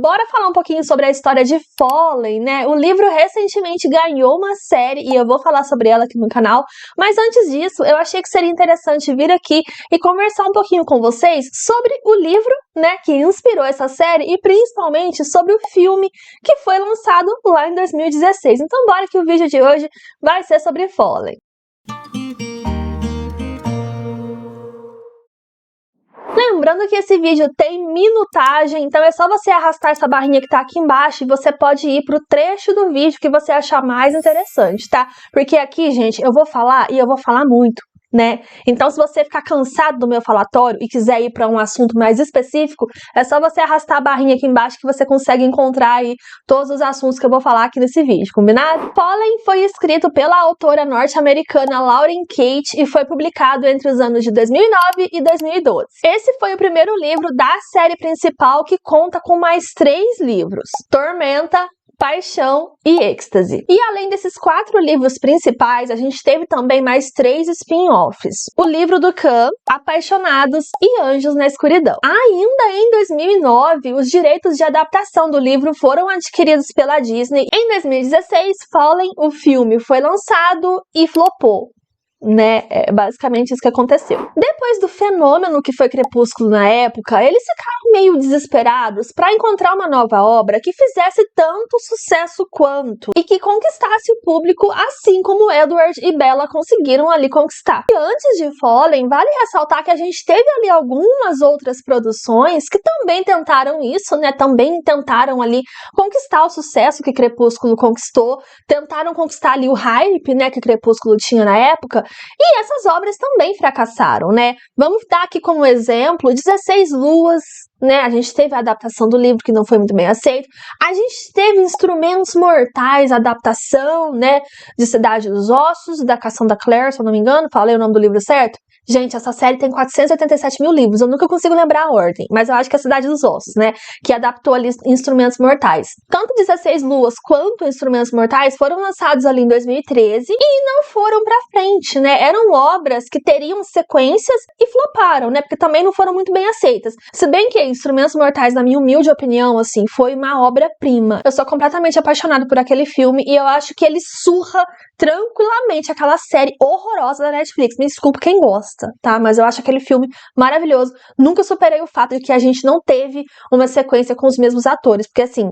Bora falar um pouquinho sobre a história de Fallen, né? O livro recentemente ganhou uma série e eu vou falar sobre ela aqui no canal, mas antes disso, eu achei que seria interessante vir aqui e conversar um pouquinho com vocês sobre o livro, né, que inspirou essa série e principalmente sobre o filme que foi lançado lá em 2016. Então bora que o vídeo de hoje vai ser sobre Fallen. Lembrando que esse vídeo tem minutagem, então é só você arrastar essa barrinha que tá aqui embaixo e você pode ir pro trecho do vídeo que você achar mais interessante, tá? Porque aqui, gente, eu vou falar e eu vou falar muito, né? Então, se você ficar cansado do meu falatório e quiser ir para um assunto mais específico, é só você arrastar a barrinha aqui embaixo que você consegue encontrar aí todos os assuntos que eu vou falar aqui nesse vídeo, combinado? Fallen foi escrito pela autora norte-americana Lauren Kate e foi publicado entre os anos de 2009 e 2012. Esse foi o primeiro livro da série principal que conta com mais 3 livros: Tormenta, Paixão e Êxtase. E além desses 4 livros principais, a gente teve também mais 3 spin-offs: O Livro do Khan, Apaixonados e Anjos na Escuridão. Ainda em 2009, os direitos de adaptação do livro foram adquiridos pela Disney. Em 2016, Fallen, o filme, foi lançado e flopou, né? É basicamente isso que aconteceu. Depois do fenômeno que foi Crepúsculo na época, eles ficaram meio desesperados para encontrar uma nova obra que fizesse tanto sucesso quanto e que conquistasse o público, assim como Edward e Bella conseguiram ali conquistar. E antes de Fallen, vale ressaltar que a gente teve ali algumas outras produções que também tentaram isso, né? Também tentaram ali conquistar o sucesso que Crepúsculo conquistou, tentaram conquistar ali o hype, né, que Crepúsculo tinha na época. E essas obras também fracassaram, né? Vamos dar aqui como exemplo 16 Luas, né? A gente teve a adaptação do livro que não foi muito bem aceito. A gente teve Instrumentos Mortais, a adaptação, né, de Cidade dos Ossos, da Cassandra Clare, se eu não me engano. Falei o nome do livro certo? Gente, essa série tem 487 mil livros, eu nunca consigo lembrar a ordem, mas eu acho que é a Cidade dos Ossos, né, que adaptou ali Instrumentos Mortais. Tanto 16 Luas quanto Instrumentos Mortais foram lançados ali em 2013 e não foram pra frente, né, eram obras que teriam sequências e floparam, né, porque também não foram muito bem aceitas. Se bem que Instrumentos Mortais, na minha humilde opinião, assim, foi uma obra-prima. Eu sou completamente apaixonada por aquele filme e eu acho que ele surra tranquilamente aquela série horrorosa da Netflix. Me desculpa quem gosta, tá? Mas eu acho aquele filme maravilhoso. Nunca superei o fato de que a gente não teve uma sequência com os mesmos atores, porque assim,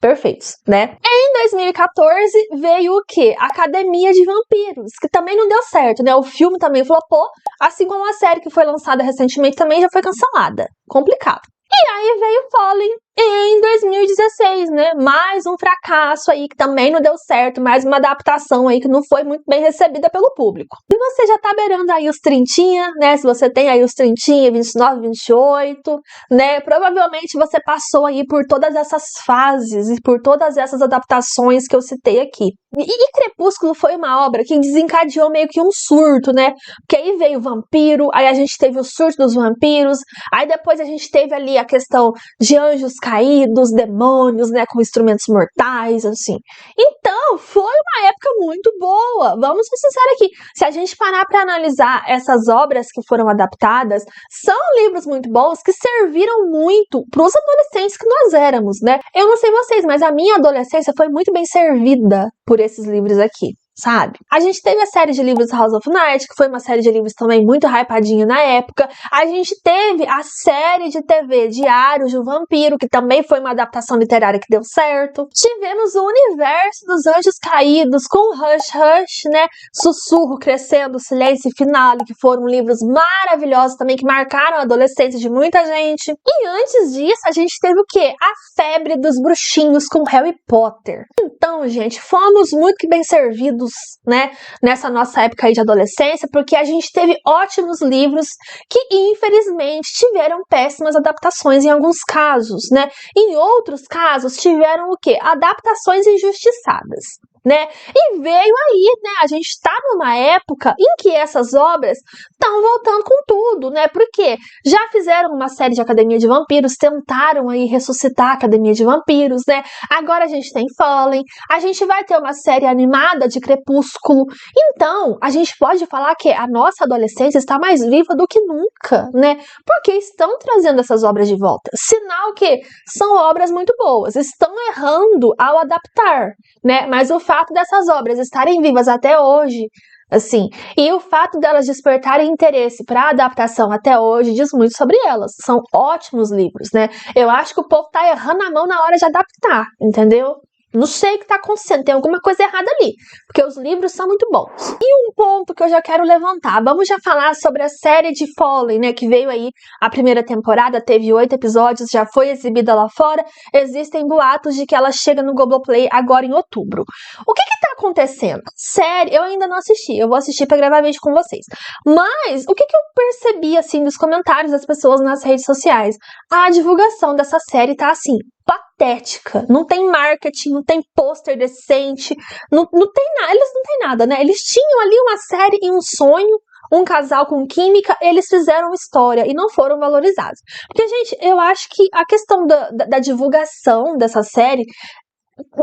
perfeitos, né? Em 2014 veio o quê? Academia de Vampiros, que também não deu certo, né? O filme também flopou, assim como a série que foi lançada recentemente também já foi cancelada. Complicado. E aí veio Fallen em 2016, né? Mais um fracasso aí que também não deu certo, mais uma adaptação aí que não foi muito bem recebida pelo público. E você já tá beirando aí os 30, né? Se você tem aí os 30, 29, 28, né? Provavelmente você passou aí por todas essas fases e por todas essas adaptações que eu citei aqui. E Crepúsculo foi uma obra que desencadeou meio que um surto, né? Porque aí veio o vampiro, aí a gente teve o surto dos vampiros, aí depois a gente teve ali a questão de anjos caídos, demônios, né, com instrumentos mortais, assim. Então, foi uma época muito boa. Vamos ser sinceros aqui. Se a gente parar para analisar essas obras que foram adaptadas, são livros muito bons que serviram muito para os adolescentes que nós éramos, né? Eu não sei vocês, mas a minha adolescência foi muito bem servida por esses livros aqui, sabe? A gente teve a série de livros House of Night, que foi uma série de livros também muito hypadinha na época. A gente teve a série de TV Diários de um Vampiro, que também foi uma adaptação literária que deu certo. Tivemos o Universo dos Anjos Caídos, com Hush Hush, né? Sussurro Crescendo, Silêncio e Finale, que foram livros maravilhosos também, que marcaram a adolescência de muita gente. E antes disso, a gente teve o quê? A febre dos bruxinhos com Harry Potter. Então, gente, fomos muito que bem servidos, né, nessa nossa época aí de adolescência, porque a gente teve ótimos livros que, infelizmente, tiveram péssimas adaptações em alguns casos, né? Em outros casos, tiveram o quê? Adaptações injustiçadas. né? E veio aí, né? A gente está numa época em que essas obras estão voltando com tudo, né? Porque já fizeram uma série de Academia de Vampiros, tentaram aí ressuscitar a Academia de Vampiros, né? Agora a gente tem Fallen, a gente vai ter uma série animada de Crepúsculo. Então, a gente pode falar que a nossa adolescência está mais viva do que nunca, né? Porque estão trazendo essas obras de volta. Sinal que são obras muito boas, estão errando ao adaptar, né? Mas o fato dessas obras estarem vivas até hoje, assim, e o fato delas despertarem interesse para adaptação até hoje diz muito sobre elas. São ótimos livros, né? Eu acho que o povo tá errando a mão na hora de adaptar, entendeu? Não sei o que está acontecendo, tem alguma coisa errada ali, porque os livros são muito bons. E um ponto que eu já quero levantar, vamos já falar sobre a série de Fallen, né, que veio aí a primeira temporada, teve 8 episódios, já foi exibida lá fora, existem boatos de que ela chega no Globoplay agora em outubro. O que tá acontecendo? Série, eu ainda não assisti, eu vou assistir para gravar vídeo com vocês, mas o que eu percebi, assim, dos comentários das pessoas nas redes sociais? A divulgação dessa série tá, assim, patética, não tem marketing, não tem pôster decente, não tem nada, eles não têm nada, né? Eles tinham ali uma série e um sonho, um casal com química, eles fizeram história e não foram valorizados. Porque, gente, eu acho que a questão da divulgação dessa série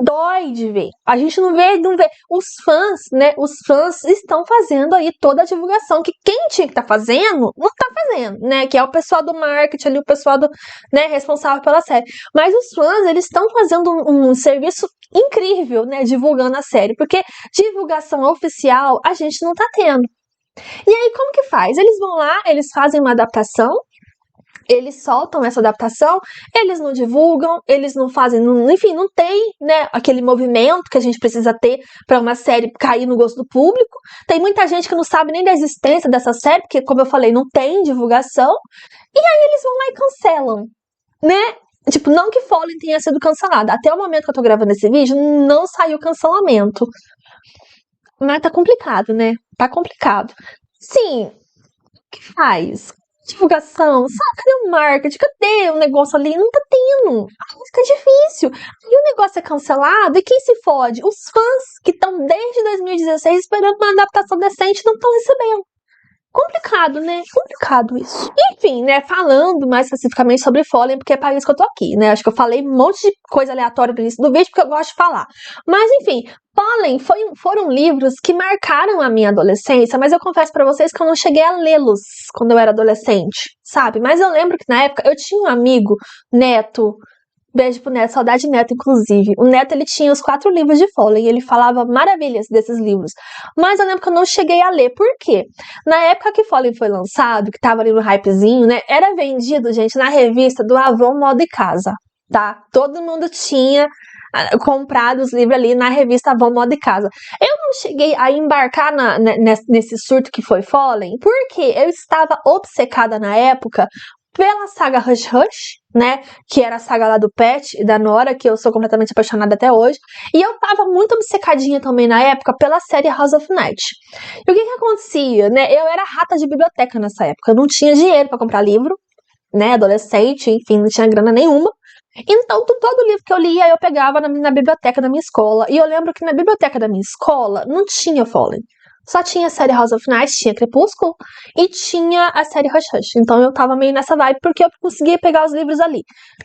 dói de ver. A gente não vê. Os fãs, né? Os fãs estão fazendo aí toda a divulgação que quem tinha que estar fazendo, não tá fazendo, né? Que é o pessoal do marketing ali, o pessoal do, né, responsável pela série. Mas os fãs, eles estão fazendo um serviço incrível, né? Divulgando a série. Porque divulgação oficial a gente não tá tendo. E aí, como que faz? Eles vão lá, eles fazem uma adaptação, eles soltam essa adaptação, eles não divulgam, eles não fazem, enfim, não tem, né, aquele movimento que a gente precisa ter para uma série cair no gosto do público. Tem muita gente que não sabe nem da existência dessa série, porque, como eu falei, não tem divulgação, e aí eles vão lá e cancelam, né? Tipo, não que Fallen tenha sido cancelada, até o momento que eu tô gravando esse vídeo, não saiu cancelamento. Mas tá complicado, né? Tá complicado. Sim, o que faz? Divulgação, sabe? Cadê o marketing? Cadê o negócio ali? Não tá tendo. Aí fica difícil. E o negócio é cancelado, e quem se fode? Os fãs que estão desde 2016 esperando uma adaptação decente não estão recebendo. Complicado, né? Complicado isso. Enfim, né? Falando mais especificamente sobre Fallen, porque é para isso que eu tô aqui, né? Acho que eu falei um monte de coisa aleatória no início do vídeo, porque eu gosto de falar. Mas, enfim, Fallen foram livros que marcaram a minha adolescência, mas eu confesso pra vocês que eu não cheguei a lê-los quando eu era adolescente, sabe? Mas eu lembro que na época eu tinha um amigo, Neto. Beijo pro Neto, saudade de Neto, inclusive. O Neto, ele tinha os 4 livros de Fallen, e ele falava maravilhas desses livros. Mas eu lembro que eu não cheguei a ler. Por quê? Na época que Fallen foi lançado, que tava ali no hypezinho, né? Era vendido, gente, na revista do Avon Moda e Casa, tá? Todo mundo tinha comprado os livros ali na revista Avon Moda e Casa. Eu não cheguei a embarcar nesse surto que foi Fallen, porque eu estava obcecada na época pela saga Hush Hush, né, que era a saga lá do Pat e da Nora, que eu sou completamente apaixonada até hoje, e eu tava muito obcecadinha também na época pela série House of Night. E o que acontecia, né, eu era rata de biblioteca nessa época, eu não tinha dinheiro pra comprar livro, né, adolescente, enfim, não tinha grana nenhuma, então todo livro que eu lia eu pegava na biblioteca da minha escola, e eu lembro que na biblioteca da minha escola não tinha Fallen. Só tinha a série House of Night, tinha Crepúsculo e tinha a série Hush Hush. Então eu tava meio nessa vibe porque eu conseguia pegar os livros ali.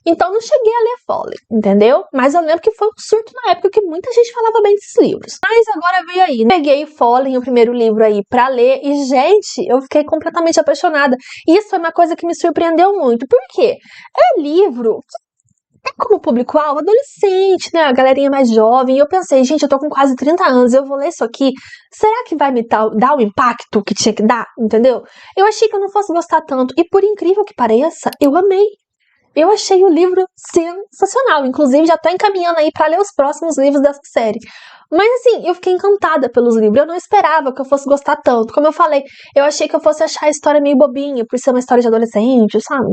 Então não cheguei a ler Fallen, entendeu? Mas eu lembro que foi um surto na época que muita gente falava bem desses livros. Mas agora veio aí, né? Peguei Fallen, o primeiro livro aí, pra ler e, gente, eu fiquei completamente apaixonada. E isso foi uma coisa que me surpreendeu muito. Por quê? É livro tem como público-alvo adolescente, né? A galerinha mais jovem. E eu pensei, gente, eu tô com quase 30 anos, eu vou ler isso aqui. Será que vai me dar o impacto que tinha que dar? Entendeu? Eu achei que eu não fosse gostar tanto. E por incrível que pareça, eu amei. Eu achei o livro sensacional. Inclusive, já tô encaminhando aí pra ler os próximos livros dessa série. Mas assim, eu fiquei encantada pelos livros. Eu não esperava que eu fosse gostar tanto. Como eu falei, eu achei que eu fosse achar a história meio bobinha, por ser uma história de adolescente, sabe?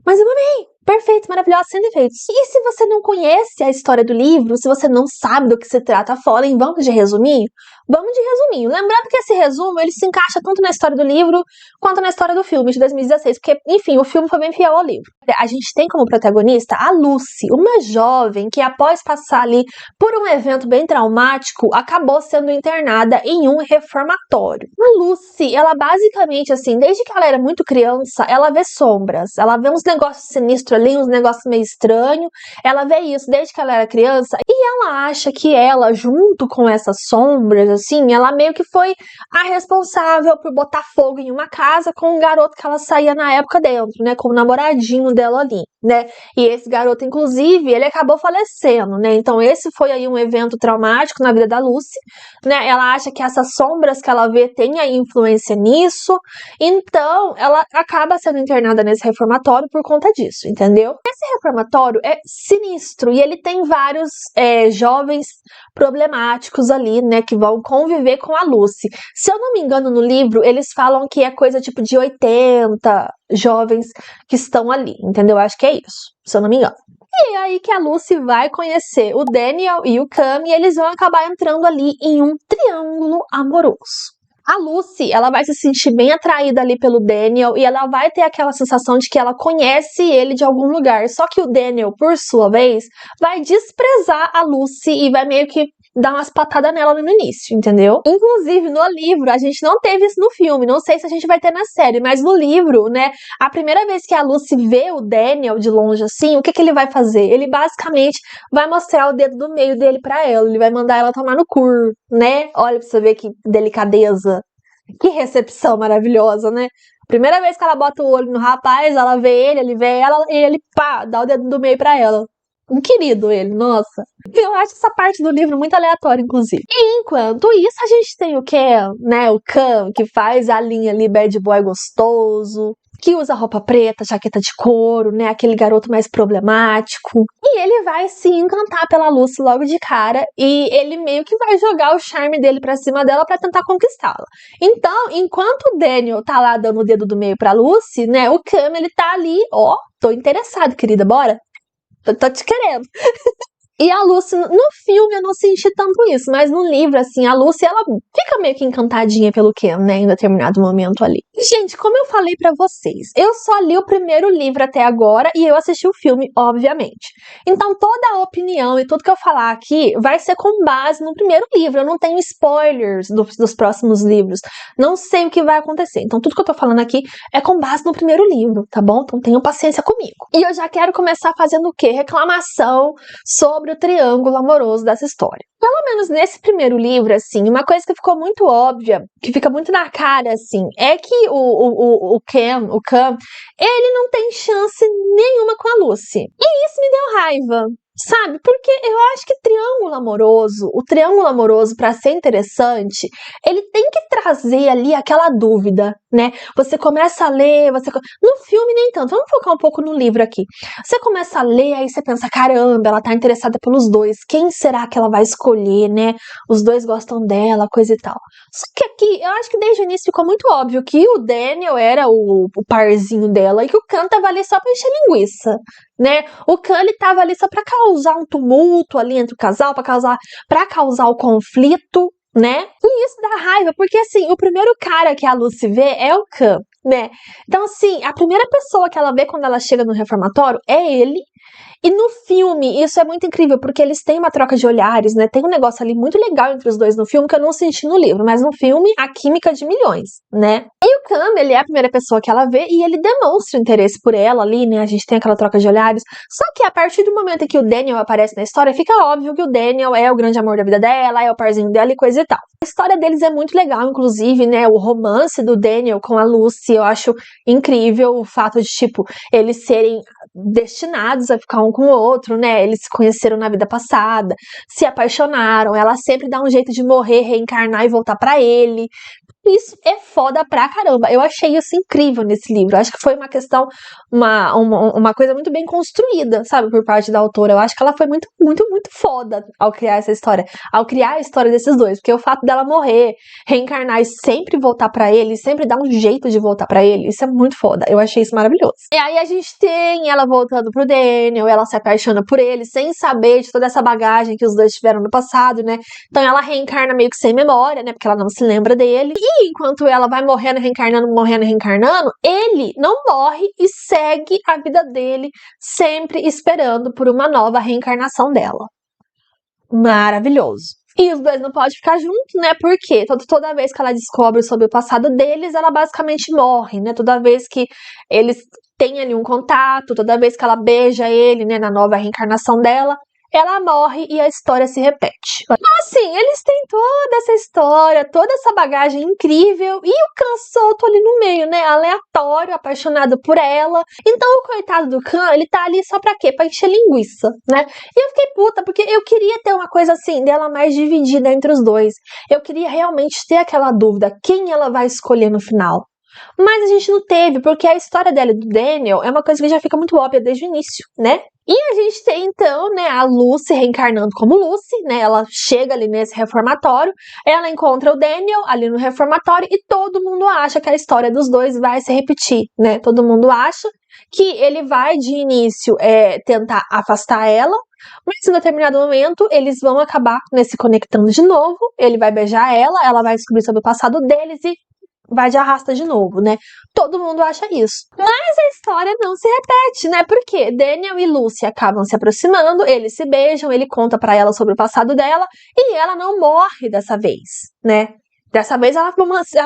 Mas eu amei. Perfeitos, maravilhosos, sem defeitos. E se você não conhece a história do livro, se você não sabe do que se trata, falem, vamos de resuminho? Vamos de resuminho. Lembrando que esse resumo, ele se encaixa tanto na história do livro, quanto na história do filme de 2016, porque, enfim, o filme foi bem fiel ao livro. A gente tem como protagonista a Lucy, uma jovem que, após passar ali por um evento bem traumático, acabou sendo internada em um reformatório. A Lucy, ela basicamente, assim, desde que ela era muito criança, ela vê sombras, ela vê uns negócios sinistros ali, uns negócios meio estranhos, ela vê isso desde que ela era criança, e ela acha que ela, junto com essas sombras, assim, ela meio que foi a responsável por botar fogo em uma casa com um garoto que ela saía na época dentro, né, com o namoradinho dela ali, né, e esse garoto, inclusive, ele acabou falecendo, né, então esse foi aí um evento traumático na vida da Lucy, né, ela acha que essas sombras que ela vê têm a influência nisso, então ela acaba sendo internada nesse reformatório por conta disso, entendeu? Esse reformatório é sinistro e ele tem vários jovens problemáticos ali, né, que vão conviver com a Lucy. Se eu não me engano, no livro, eles falam que é coisa tipo de 80 jovens que estão ali, entendeu? Acho que é isso, se eu não me engano. E é aí que a Lucy vai conhecer o Daniel e o Cam e eles vão acabar entrando ali em um triângulo amoroso. A Lucy, ela vai se sentir bem atraída ali pelo Daniel e ela vai ter aquela sensação de que ela conhece ele de algum lugar. Só que o Daniel, por sua vez, vai desprezar a Lucy e vai meio que dar umas patadas nela no início, entendeu? Inclusive, no livro, a gente não teve isso no filme, não sei se a gente vai ter na série, mas no livro, né, a primeira vez que a Lucy vê o Daniel de longe assim, o que que ele vai fazer? Ele basicamente vai mostrar o dedo do meio dele pra ela, ele vai mandar ela tomar no cu, né? Olha pra você ver que delicadeza, que recepção maravilhosa, né? Primeira vez que ela bota o olho no rapaz, ela vê ele vê ela, e ele, pá, dá o dedo do meio pra ela. Um querido ele, nossa. Eu acho essa parte do livro muito aleatória, inclusive. E enquanto isso, a gente tem o Cam, né? O Cam, que faz a linha ali bad boy gostoso, que usa roupa preta, jaqueta de couro, né? Aquele garoto mais problemático. E ele vai se encantar pela Lucy logo de cara e ele meio que vai jogar o charme dele pra cima dela pra tentar conquistá-la. Então, enquanto o Daniel tá lá dando o dedo do meio pra Lucy, né? O Cam, ele tá ali, ó, tô interessado, querida, bora? Tô te querendo. E a Lucy, no filme eu não senti tanto isso, mas no livro, assim, a Lucy, ela fica meio que encantadinha pelo Ken, né, em determinado momento ali. Gente, como eu falei pra vocês, eu só li o primeiro livro até agora e eu assisti o filme, obviamente. Então toda a opinião e tudo que eu falar aqui vai ser com base no primeiro livro, eu não tenho spoilers dos próximos livros, não sei o que vai acontecer. Então tudo que eu tô falando aqui é com base no primeiro livro, tá bom? Então tenham paciência comigo. E eu já quero começar fazendo o quê? Reclamação sobre o triângulo amoroso dessa história. Pelo menos nesse primeiro livro, assim, uma coisa que ficou muito óbvia, que fica muito na cara, assim, é que o Cam, ele não tem chance nenhuma com a Lucy. E isso me deu raiva. Sabe? Porque eu acho que o triângulo amoroso, para ser interessante, ele tem que trazer ali aquela dúvida, né? Você começa a ler, no filme nem tanto, vamos focar um pouco no livro aqui. Você começa a ler, aí você pensa, caramba, ela tá interessada pelos dois, quem será que ela vai escolher, né? Os dois gostam dela, coisa e tal. Só que aqui, eu acho que desde o início ficou muito óbvio que o Daniel era o parzinho dela e que o Cam tava ali só pra encher linguiça, né? O Cam, ele tava ali só pra causar um tumulto ali entre o casal, pra causar o conflito, né? E isso dá raiva, porque assim, o primeiro cara que a Lucy vê é o Cam, né? Então assim, a primeira pessoa que ela vê quando ela chega no reformatório é ele. E no filme, isso é muito incrível, porque eles têm uma troca de olhares, né? Tem um negócio ali muito legal entre os dois no filme que eu não senti no livro, mas no filme, a química de milhões, né? E o Cam, ele é a primeira pessoa que ela vê e ele demonstra interesse por ela ali, né? A gente tem aquela troca de olhares. Só que a partir do momento em que o Daniel aparece na história, fica óbvio que o Daniel é o grande amor da vida dela, é o parzinho dela e coisa e tal. A história deles é muito legal, inclusive, né? O romance do Daniel com a Lucy, eu acho incrível o fato de, tipo, eles serem destinados a ficar um com o outro, né? Eles se conheceram na vida passada, se apaixonaram, ela sempre dá um jeito de morrer, reencarnar e voltar pra ele. Isso é foda pra caramba. Eu achei isso incrível nesse livro. Acho que foi uma questão, uma coisa muito bem construída, sabe, por parte da autora. Eu acho que ela foi muito, muito, muito foda ao criar essa história. Ao criar a história desses dois. Porque o fato dela morrer, reencarnar e sempre voltar pra ele, sempre dar um jeito de voltar pra ele, isso é muito foda. Eu achei isso maravilhoso. E aí a gente tem ela voltando pro Daniel, ela se apaixona por ele, sem saber de toda essa bagagem que os dois tiveram no passado, né? Então ela reencarna meio que sem memória, né? Porque ela não se lembra dele. E enquanto ela vai morrendo, reencarnando, ele não morre e segue a vida dele, sempre esperando por uma nova reencarnação dela. Maravilhoso. E os dois não podem ficar juntos, né? Porque toda vez que ela descobre sobre o passado deles, ela basicamente morre, né? Toda vez que eles têm ali um contato, toda vez que ela beija ele, né, na nova reencarnação dela, ela morre e a história se repete. Assim, eles têm toda essa história, toda essa bagagem incrível e o Khan solto ali no meio, né? Aleatório, apaixonado por ela. Então o coitado do Khan, ele tá ali só pra quê? Pra encher linguiça, né? E eu fiquei puta, porque eu queria ter uma coisa assim, dela mais dividida entre os dois. Eu queria realmente ter aquela dúvida, quem ela vai escolher no final. Mas a gente não teve, porque a história dela e do Daniel é uma coisa que já fica muito óbvia desde o início, né? E a gente tem, então, né, a Lucy reencarnando como Lucy, né? Ela chega ali nesse reformatório, ela encontra o Daniel ali no reformatório e todo mundo acha que a história dos dois vai se repetir, né? Todo mundo acha que ele vai, de início, tentar afastar ela, mas em determinado momento eles vão acabar, né, se conectando de novo, ele vai beijar ela vai descobrir sobre o passado deles e vai de arrasta de novo, né? Todo mundo acha isso. Mas a história não se repete, né? Porque Daniel e Lucy acabam se aproximando, eles se beijam, ele conta pra ela sobre o passado dela e ela não morre dessa vez, né? Dessa vez ela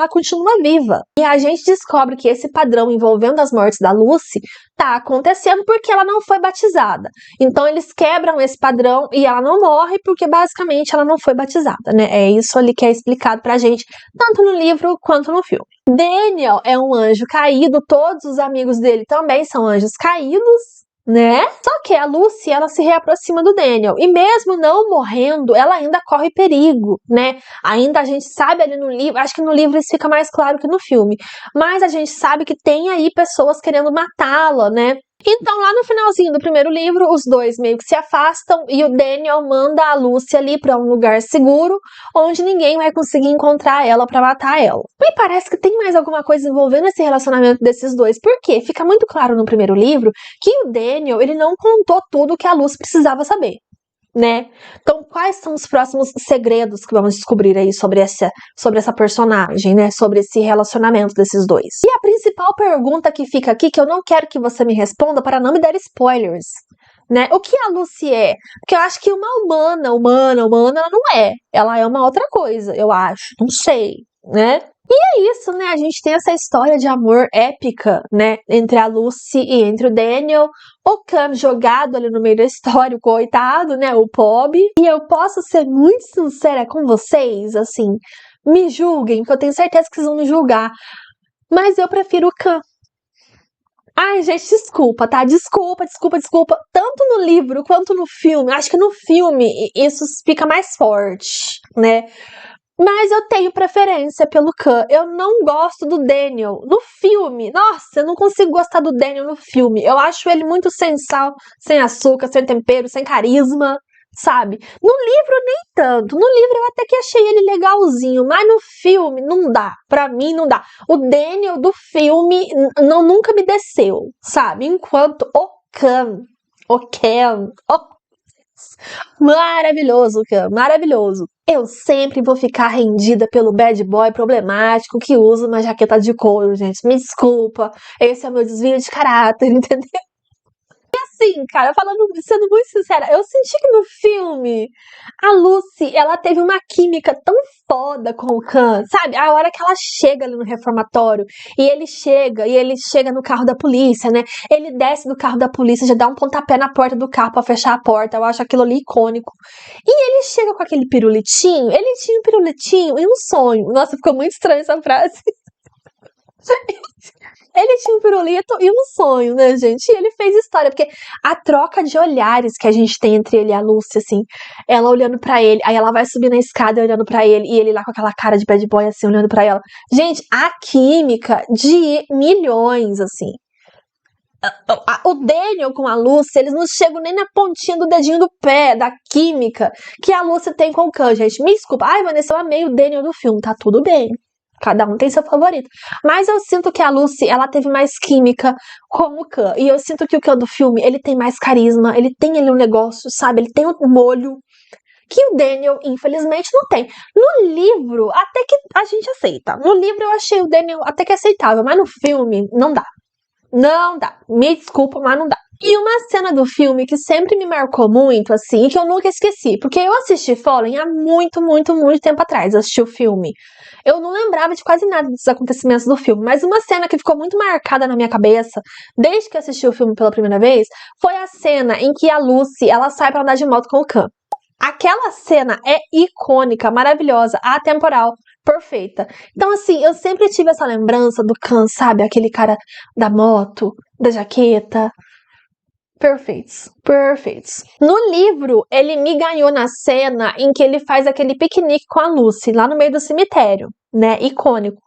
continua viva. E a gente descobre que esse padrão envolvendo as mortes da Lucy tá acontecendo porque ela não foi batizada. Então eles quebram esse padrão e ela não morre porque basicamente ela não foi batizada, né? É isso ali que é explicado pra gente, tanto no livro quanto no filme. Daniel é um anjo caído, todos os amigos dele também são anjos caídos, né? Só que a Lucy, ela se reaproxima do Daniel. E mesmo não morrendo, ela ainda corre perigo, né? Ainda a gente sabe ali no livro, acho que no livro isso fica mais claro que no filme. Mas a gente sabe que tem aí pessoas querendo matá-la, né? Então, lá no finalzinho do primeiro livro, os dois meio que se afastam e o Daniel manda a Lucy ali pra um lugar seguro, onde ninguém vai conseguir encontrar ela pra matar ela. Me parece que tem mais alguma coisa envolvendo esse relacionamento desses dois, porque fica muito claro no primeiro livro que o Daniel, ele não contou tudo que a Lucy precisava saber, né? Então, quais são os próximos segredos que vamos descobrir aí sobre essa personagem, né? Sobre esse relacionamento desses dois. E a principal pergunta que fica aqui, que eu não quero que você me responda para não me dar spoilers, né? O que a Lucy é? Porque eu acho que uma humana, ela não é. Ela é uma outra coisa, eu acho. Não sei, né? E é isso, né? A gente tem essa história de amor épica, né? Entre a Lucy e entre o Daniel. O Khan jogado ali no meio da história, o coitado, né? O pobre. E eu posso ser muito sincera com vocês, assim, me julguem, porque eu tenho certeza que vocês vão me julgar. Mas eu prefiro o Khan. Ai, gente, desculpa, tá? Desculpa. Tanto no livro quanto no filme. Acho que no filme isso fica mais forte, né? Mas eu tenho preferência pelo Khan. Eu não gosto do Daniel no filme. Nossa, eu não consigo gostar do Daniel no filme. Eu acho ele muito sem sal, sem açúcar, sem tempero, sem carisma, sabe? No livro, nem tanto. No livro eu até que achei ele legalzinho, mas no filme não dá. Pra mim, não dá. O Daniel do filme nunca me desceu, sabe? Enquanto o Khan, maravilhoso, Khan, maravilhoso. Eu sempre vou ficar rendida pelo bad boy problemático que usa uma jaqueta de couro, gente. Me desculpa, esse é o meu desvio de caráter, entendeu? Assim, cara, sendo muito sincera, eu senti que no filme a Lucy, ela teve uma química tão foda com o Khan, sabe? A hora que ela chega ali no reformatório e ele chega no carro da polícia, né? Ele desce do carro da polícia, já dá um pontapé na porta do carro pra fechar a porta. Eu acho aquilo ali icônico. E ele chega com aquele pirulitinho, ele tinha um pirulitinho e um sonho. Nossa, ficou muito estranho essa frase. Ele tinha um pirulito e um sonho, né, gente? E ele fez história, porque a troca de olhares que a gente tem entre ele e a Lucy, assim, ela olhando pra ele, aí ela vai subir na escada olhando pra ele, e ele lá com aquela cara de bad boy, assim, olhando pra ela. Gente, a química de milhões, assim. O Daniel com a Lucy, eles não chegam nem na pontinha do dedinho do pé, da química que a Lucy tem com o Khan, gente. Me desculpa. Ai, Vanessa, eu amei o Daniel do filme. Tá tudo bem. Cada um tem seu favorito. Mas eu sinto que a Lucy, ela teve mais química com o Khan. E eu sinto que o Khan do filme, ele tem mais carisma. Ele tem ali um negócio, sabe? Ele tem um molho que o Daniel, infelizmente, não tem. No livro, até que a gente aceita. No livro eu achei o Daniel até que aceitável. Mas no filme, não dá. Não dá. Me desculpa, mas não dá. E uma cena do filme que sempre me marcou muito, assim, e que eu nunca esqueci, porque eu assisti Fallen há muito, muito, muito tempo atrás, eu assisti o filme. Eu não lembrava de quase nada dos acontecimentos do filme, mas uma cena que ficou muito marcada na minha cabeça, desde que eu assisti o filme pela primeira vez, foi a cena em que a Lucy, ela sai pra andar de moto com o Khan. Aquela cena é icônica, maravilhosa, atemporal, perfeita. Então, assim, eu sempre tive essa lembrança do Khan, sabe? Aquele cara da moto, da jaqueta. Perfeitos, perfeitos. No livro, ele me ganhou na cena em que ele faz aquele piquenique com a Lucy, lá no meio do cemitério, né? Icônico.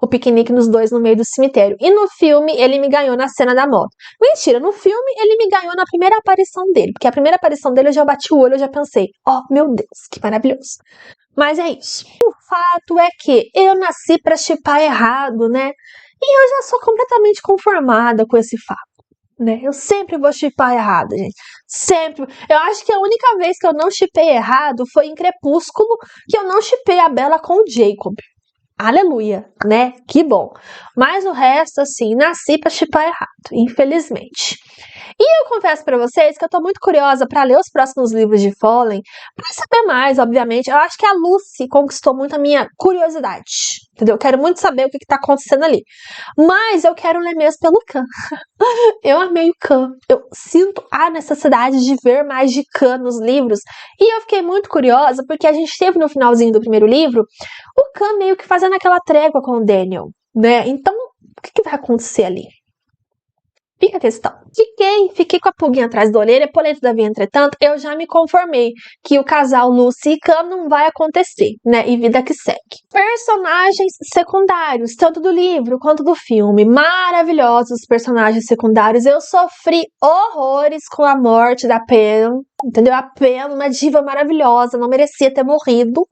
O piquenique nos dois no meio do cemitério. E no filme, ele me ganhou na cena da moto. Mentira, no filme, ele me ganhou na primeira aparição dele. Porque a primeira aparição dele, eu já bati o olho, eu já pensei, ó, meu Deus, que maravilhoso. Mas é isso. O fato é que eu nasci pra shippar errado, né? E eu já sou completamente conformada com esse fato. Né? Eu sempre vou shippar errado, gente. Sempre. Eu acho que a única vez que eu não shippei errado foi em Crepúsculo, que eu não shippei a Bella com o Jacob. Aleluia, né? Que bom. Mas o resto, assim, nasci pra shippar errado, infelizmente. E eu confesso pra vocês que eu tô muito curiosa pra ler os próximos livros de Fallen, pra saber mais, obviamente. Eu acho que a Lucy conquistou muito a minha curiosidade, entendeu? Eu quero muito saber o que tá acontecendo ali. Mas eu quero ler mesmo pelo Khan. Eu amei o Khan. Eu sinto a necessidade de ver mais de Khan nos livros. E eu fiquei muito curiosa, porque a gente teve no finalzinho do primeiro livro o Khan meio que fazendo aquela trégua com o Daniel, né? Então, o que vai acontecer ali? Fica a questão. Fiquei com a pulguinha atrás da orelha, porém, todavia, entretanto, eu já me conformei que o casal Lucy e Khan não vai acontecer, né? E vida que segue. Personagens secundários, tanto do livro quanto do filme. Maravilhosos personagens secundários. Eu sofri horrores com a morte da Pen, entendeu? A Pen, uma diva maravilhosa, não merecia ter morrido.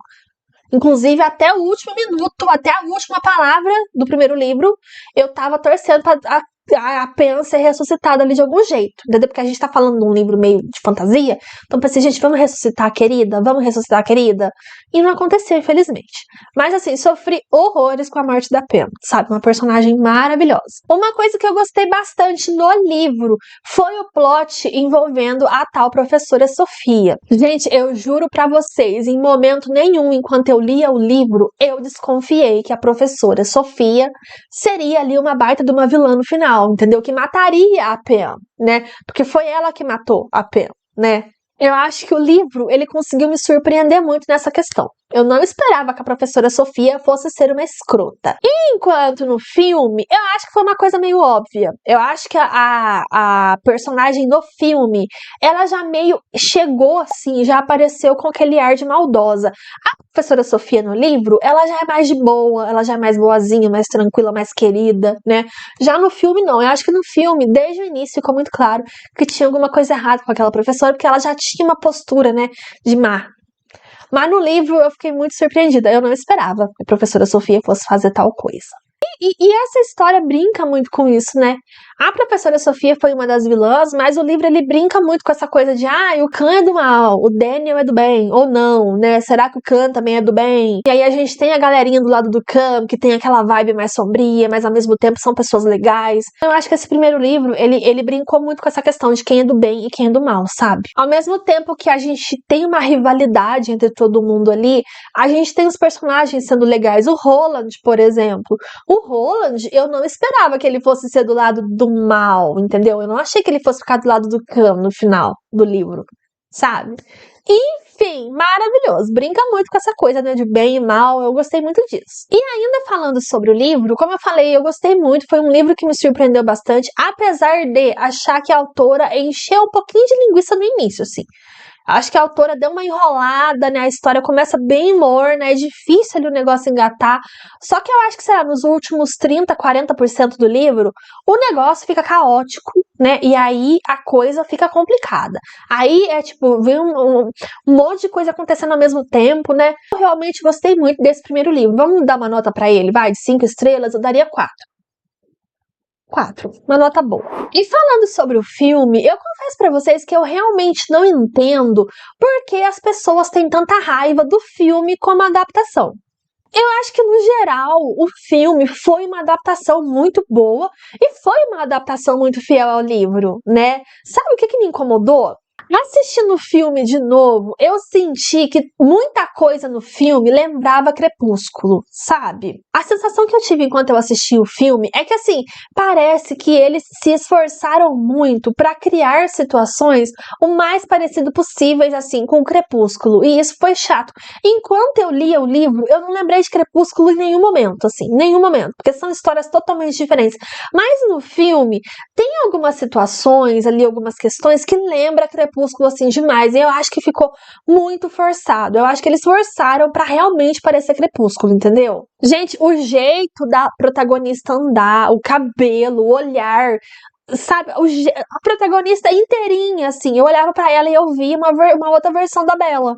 Inclusive, até o último minuto, até a última palavra do primeiro livro, eu tava torcendo pra a Pen ser ressuscitada ali de algum jeito, entendeu? Porque a gente tá falando de um livro meio de fantasia, então pensei, gente, vamos ressuscitar a querida? Vamos ressuscitar a querida? E não aconteceu, infelizmente. Mas assim, sofri horrores com a morte da Pen, sabe? Uma personagem maravilhosa. Uma coisa que eu gostei bastante no livro foi o plot envolvendo a tal professora Sofia. Gente, eu juro pra vocês, em momento nenhum, enquanto eu lia o livro, eu desconfiei que a professora Sofia seria ali uma baita de uma vilã no final, entendeu? Que mataria a Pen, né? Porque foi ela que matou a Pen, né? Eu acho que o livro, ele conseguiu me surpreender muito nessa questão. Eu não esperava que a professora Sofia fosse ser uma escrota. Enquanto no filme, eu acho que foi uma coisa meio óbvia. Eu acho que a personagem no filme, ela já meio chegou assim, já apareceu com aquele ar de maldosa. A professora Sofia no livro, ela já é mais de boa, ela já é mais boazinha, mais tranquila, mais querida, né? Já no filme, não. Eu acho que no filme, desde o início, ficou muito claro que tinha alguma coisa errada com aquela professora, porque ela já tinha uma postura, né, de má. Mas no livro eu fiquei muito surpreendida. Eu não esperava que a professora Sofia fosse fazer tal coisa. E essa história brinca muito com isso, né? A professora Sofia foi uma das vilãs, mas o livro ele brinca muito com essa coisa de o Khan é do mal, o Daniel é do bem, ou não, né? Será que o Khan também é do bem? E aí a gente tem a galerinha do lado do Khan, que tem aquela vibe mais sombria, mas ao mesmo tempo são pessoas legais. Eu acho que esse primeiro livro, ele brincou muito com essa questão de quem é do bem e quem é do mal, sabe? Ao mesmo tempo que a gente tem uma rivalidade entre todo mundo ali, a gente tem os personagens sendo legais. O Roland, por exemplo. O Roland, eu não esperava que ele fosse ser do lado do mal, entendeu? Eu não achei que ele fosse ficar do lado do Khan no final do livro, sabe? Enfim, maravilhoso. Brinca muito com essa coisa, né, de bem e mal. Eu gostei muito disso. E ainda falando sobre o livro, como eu falei, eu gostei muito. Foi um livro que me surpreendeu bastante, apesar de achar que a autora encheu um pouquinho de linguiça no início, assim. Acho que a autora deu uma enrolada, né? A história começa bem morna, é difícil ali o negócio engatar. Só que eu acho que, sei lá, nos últimos 30, 40% do livro, o negócio fica caótico, né? E aí a coisa fica complicada. Aí é tipo, vem um monte de coisa acontecendo ao mesmo tempo, né? Eu realmente gostei muito desse primeiro livro. Vamos dar uma nota pra ele, vai? De 5 estrelas, eu daria 4. 4, uma nota boa. E falando sobre o filme, eu confesso pra vocês que eu realmente não entendo por que as pessoas têm tanta raiva do filme como adaptação. Eu acho que, no geral, o filme foi uma adaptação muito boa e foi uma adaptação muito fiel ao livro, né? Sabe o que me incomodou? Assistindo o filme de novo, eu senti que muita coisa no filme lembrava Crepúsculo, sabe? A sensação que eu tive enquanto eu assisti o filme é que, assim, parece que eles se esforçaram muito para criar situações o mais parecido possíveis, assim, com o Crepúsculo, e isso foi chato. Enquanto eu lia o livro, eu não lembrei de Crepúsculo em nenhum momento, assim, nenhum momento, porque são histórias totalmente diferentes. Mas no filme, tem algumas situações ali, algumas questões que lembra Crepúsculo assim demais, e eu acho que ficou muito forçado. Eu acho que eles forçaram pra realmente parecer Crepúsculo, entendeu? Gente, o jeito da protagonista andar, o cabelo, o olhar, sabe? A protagonista inteirinha, assim, eu olhava pra ela e eu via uma outra versão da Bella.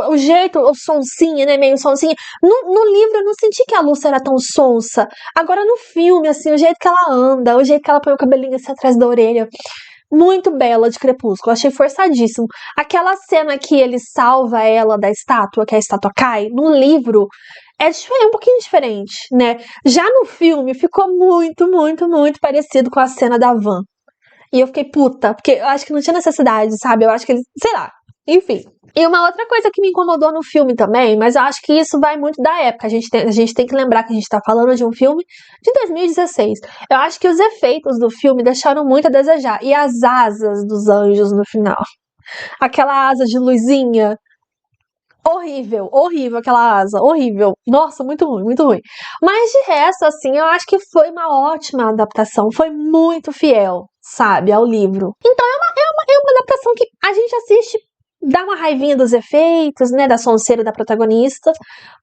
O jeito, o sonsinha, né? Meio sonsinha. No livro eu não senti que a Lúcia era tão sonsa. Agora no filme, assim, o jeito que ela anda, o jeito que ela põe o cabelinho assim atrás da orelha. Muito Bela de Crepúsculo, achei forçadíssimo. Aquela cena que ele salva ela da estátua, que a estátua cai, no livro é um pouquinho diferente, né? Já no filme ficou muito, muito, muito parecido com a cena da van. E eu fiquei puta, porque eu acho que não tinha necessidade, sabe? Eu acho que eles, sei lá, enfim. E uma outra coisa que me incomodou no filme também, mas eu acho que isso vai muito da época. A gente tem que lembrar que a gente tá falando de um filme de 2016. Eu acho que os efeitos do filme deixaram muito a desejar. E as asas dos anjos no final. Aquela asa de luzinha. Horrível, horrível aquela asa, horrível. Nossa, muito ruim, muito ruim. Mas de resto, assim, eu acho que foi uma ótima adaptação. Foi muito fiel, sabe, ao livro. Então é uma adaptação que a gente assiste, dá uma raivinha dos efeitos, né, da sonseira da protagonista,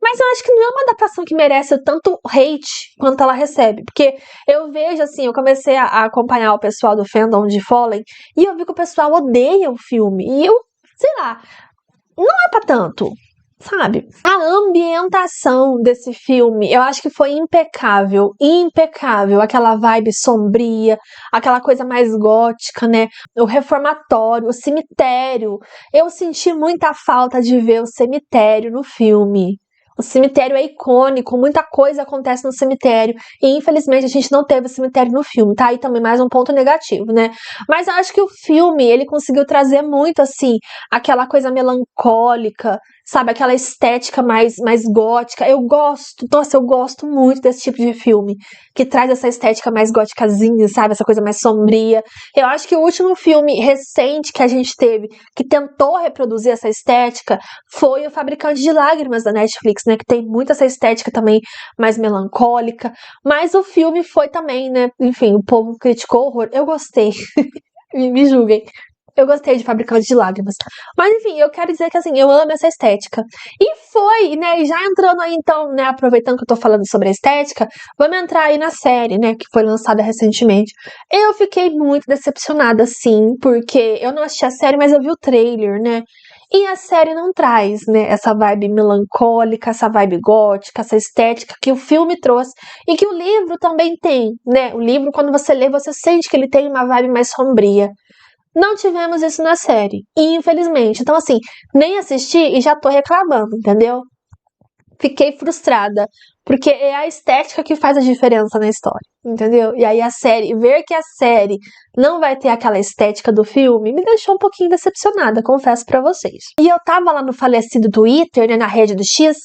mas eu acho que não é uma adaptação que merece tanto hate quanto ela recebe, porque eu vejo, assim, eu comecei a acompanhar o pessoal do fandom de Fallen, e eu vi que o pessoal odeia o filme, e eu, sei lá, não é pra tanto, sabe? A ambientação desse filme, eu acho que foi impecável, impecável. Aquela vibe sombria, aquela coisa mais gótica, né? O reformatório, o cemitério. Eu senti muita falta de ver o cemitério no filme. O cemitério é icônico, muita coisa acontece no cemitério. E infelizmente a gente não teve o cemitério no filme, tá? Aí também mais um ponto negativo, né? Mas eu acho que o filme, ele conseguiu trazer muito, assim, aquela coisa melancólica, sabe? Aquela estética mais gótica. Eu gosto, nossa, eu gosto muito desse tipo de filme, que traz essa estética mais góticazinha, sabe? Essa coisa mais sombria. Eu acho que o último filme recente que a gente teve, que tentou reproduzir essa estética, foi O Fabricante de Lágrimas, da Netflix, né? Que tem muito essa estética também mais melancólica. Mas o filme foi também, né? Enfim, o povo criticou horror. Eu gostei. Me julguem. Eu gostei de Fabricante de Lágrimas. Mas enfim, eu quero dizer que assim, eu amo essa estética. E foi, né, e já entrando aí então, né, aproveitando que eu tô falando sobre a estética, vamos entrar aí na série, né, que foi lançada recentemente. Eu fiquei muito decepcionada, sim, porque eu não assisti a série, mas eu vi o trailer, né. E a série não traz, né, essa vibe melancólica, essa vibe gótica, essa estética que o filme trouxe e que o livro também tem, né. O livro, quando você lê, você sente que ele tem uma vibe mais sombria. Não tivemos isso na série, infelizmente. Então, assim, nem assisti e já tô reclamando, entendeu? Fiquei frustrada, porque é a estética que faz a diferença na história, entendeu? E aí a série, ver que a série não vai ter aquela estética do filme, me deixou um pouquinho decepcionada, confesso pra vocês. E eu tava lá no falecido Twitter, né, na rede do X,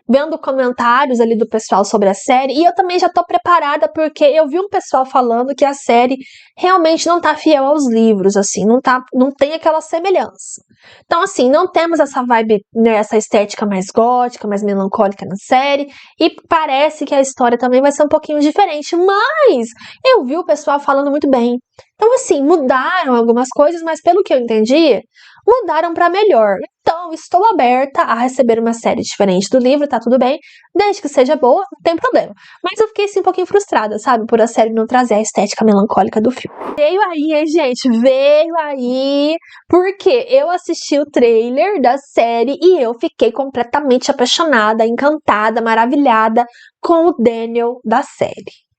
vendo comentários ali do pessoal sobre a série, e eu também já tô preparada porque eu vi um pessoal falando que a série realmente não tá fiel aos livros, assim, não tem aquela semelhança. Então, assim, não temos essa vibe, né, essa estética mais gótica, mais melancólica na série, e parece que a história também vai ser um pouquinho diferente, mas eu vi o pessoal falando muito bem. Então, assim, mudaram algumas coisas, mas pelo que eu entendi, mudaram para melhor. Então, estou aberta a receber uma série diferente do livro, tá tudo bem, desde que seja boa, não tem problema. Mas eu fiquei assim um pouquinho frustrada, sabe, por a série não trazer a estética melancólica do filme. Veio aí, hein, gente, veio aí, porque eu assisti o trailer da série e eu fiquei completamente apaixonada, encantada, maravilhada com o Daniel da série.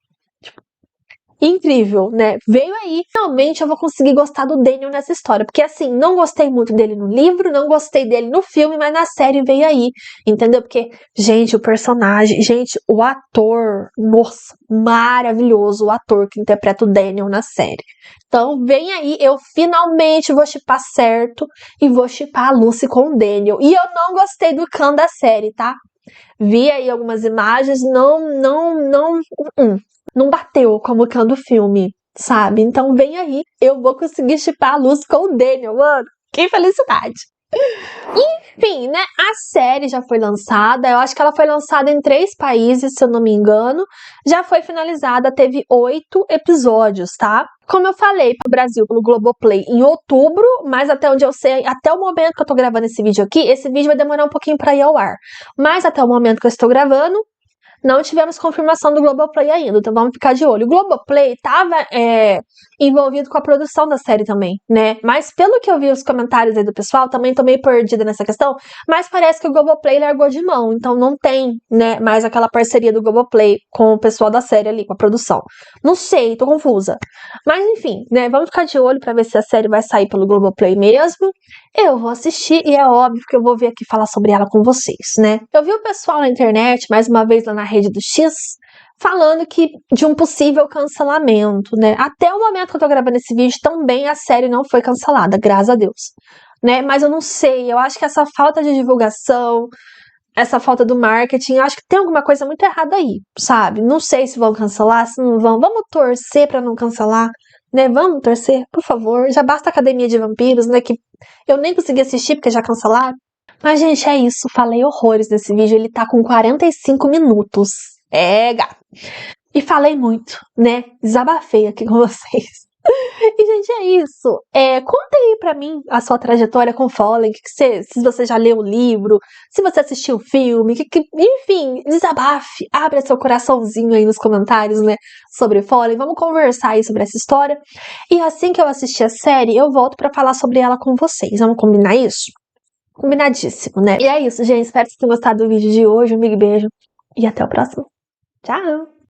Incrível, né? Veio aí, finalmente eu vou conseguir gostar do Daniel nessa história, porque assim, não gostei muito dele no livro, não gostei dele no filme, mas na série veio aí, entendeu? Porque, gente, o personagem, gente, o ator, nossa, maravilhoso, o ator que interpreta o Daniel na série. Então, vem aí, eu finalmente vou shippar certo e vou shippar a Lucy com o Daniel. E eu não gostei do Khan da série, tá? Vi aí algumas imagens, não bateu como o Khan do filme, sabe? Então vem aí, eu vou conseguir shippar a Luz com o Daniel, mano. Que felicidade! Enfim, né? A série já foi lançada, eu acho que ela foi lançada em 3 países, se eu não me engano. Já foi finalizada, teve 8 episódios, tá? Como eu falei, pro Brasil, pelo Globoplay, em outubro, mas até onde eu sei, até o momento que eu tô gravando esse vídeo aqui, esse vídeo vai demorar um pouquinho pra ir ao ar. Mas até o momento que eu estou gravando, não tivemos confirmação do Globoplay ainda, então vamos ficar de olho. O Globoplay estava envolvido com a produção da série também, né? Mas pelo que eu vi os comentários aí do pessoal, também tô meio perdida nessa questão, mas parece que o Globoplay largou de mão, então não tem, né, mais aquela parceria do Globoplay com o pessoal da série ali, com a produção. Não sei, tô confusa. Mas enfim, né, vamos ficar de olho pra ver se a série vai sair pelo Globoplay mesmo. Eu vou assistir e é óbvio que eu vou vir aqui falar sobre ela com vocês, né? Eu vi o pessoal na internet, mais uma vez lá na rede do X, falando que de um possível cancelamento, né? Até o momento que eu tô gravando esse vídeo, também a série não foi cancelada, graças a Deus, né? Mas eu não sei, eu acho que essa falta de divulgação, essa falta do marketing, eu acho que tem alguma coisa muito errada aí, sabe? Não sei se vão cancelar, se não vão. Vamos torcer pra não cancelar, né? Vamos torcer, por favor. Já basta a Academia de Vampiros, né? Que eu nem consegui assistir porque já cancelaram. Mas, gente, é isso. Falei horrores nesse vídeo. Ele tá com 45 minutos. É, gato. E falei muito, né? Desabafei aqui com vocês. E, gente, é isso. Conta aí pra mim a sua trajetória com Fallen, se você já leu o livro, se você assistiu o filme, enfim, desabafe, abra seu coraçãozinho aí nos comentários, né, sobre Fallen. Vamos conversar aí sobre essa história. E assim que eu assistir a série, eu volto pra falar sobre ela com vocês. Vamos combinar isso? Combinadíssimo, né? E é isso, gente. Espero que vocês tenham gostado do vídeo de hoje. Um big beijo e até o próximo. Tchau!